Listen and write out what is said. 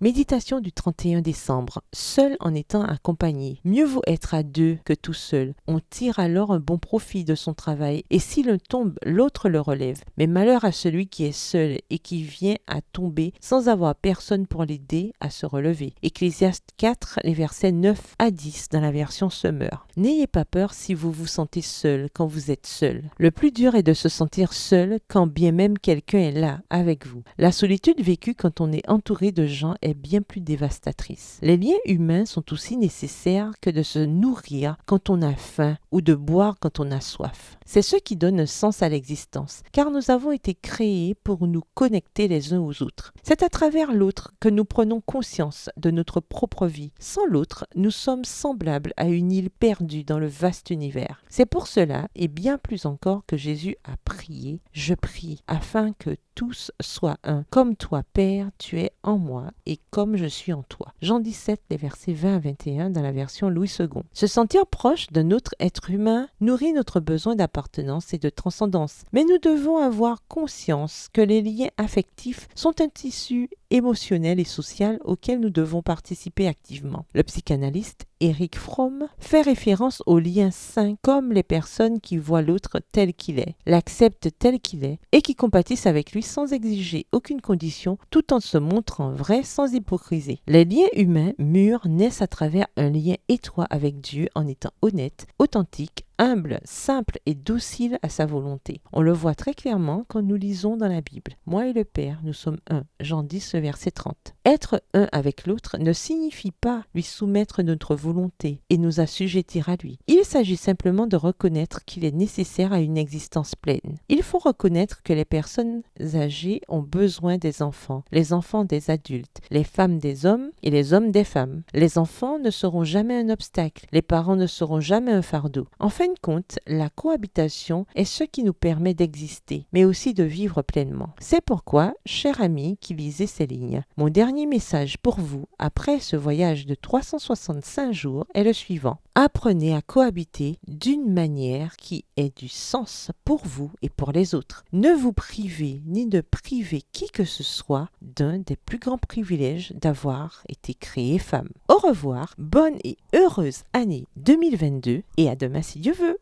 Méditation du 31 décembre. Seul en étant accompagné. Mieux vaut être à deux que tout seul. On tire alors un bon profit de son travail et si l'un tombe, l'autre le relève. Mais malheur à celui qui est seul et qui vient à tomber sans avoir personne pour l'aider à se relever. Ecclésiaste 4, les versets 9 à 10 dans la version Summer. N'ayez pas peur si vous vous sentez seul quand vous êtes seul. Le plus dur est de se sentir seul quand bien même quelqu'un est là avec vous. La solitude vécue quand on est entouré de gens est bien plus dévastatrice. Les liens humains sont aussi nécessaires que de se nourrir quand on a faim ou de boire quand on a soif. C'est ce qui donne un sens à l'existence, car nous avons été créés pour nous connecter les uns aux autres. C'est à travers l'autre que nous prenons conscience de notre propre vie. Sans l'autre, nous sommes semblables à une île perdue dans le vaste univers. C'est pour cela, et bien plus encore, que Jésus a prié « Je prie afin que tous soient un. Comme toi, Père, tu es en moi et comme je suis en toi. » Jean 17, les versets 20 à 21 dans la version Louis II. Se sentir proche d'un autre être humain nourrit notre besoin d'appartenance et de transcendance. Mais nous devons avoir conscience que les liens affectifs sont un tissu émotionnel et social auquel nous devons participer activement. Le psychanalyste Erich Fromm fait référence aux liens sains comme les personnes qui voient l'autre tel qu'il est, l'acceptent tel qu'il est et qui compatissent avec lui sans exiger aucune condition tout en se montrant vrai sans hypocrisie. Les liens humains mûrs naissent à travers un lien étroit avec Dieu en étant honnête, authentique, humble, simple et docile à sa volonté. On le voit très clairement quand nous lisons dans la Bible. Moi et le Père, nous sommes un. Jean 10, verset 30. Être un avec l'autre ne signifie pas lui soumettre notre volonté et nous assujettir à lui. Il s'agit simplement de reconnaître qu'il est nécessaire à une existence pleine. Il faut reconnaître que les personnes âgées ont besoin des enfants, les enfants des adultes, les femmes des hommes et les hommes des femmes. Les enfants ne seront jamais un obstacle, les parents ne seront jamais un fardeau. En fin de compte, la cohabitation est ce qui nous permet d'exister, mais aussi de vivre pleinement. C'est pourquoi, cher ami qui lisez ces lignes, mon dernier message pour vous, après ce voyage de 365 jours, est le suivant. Apprenez à cohabiter d'une manière qui ait du sens pour vous et pour les autres. Ne vous privez ni ne privez qui que ce soit d'un des plus grands privilèges d'avoir été créé femme. Au revoir, bonne et heureuse année 2022 et à demain si Dieu veut.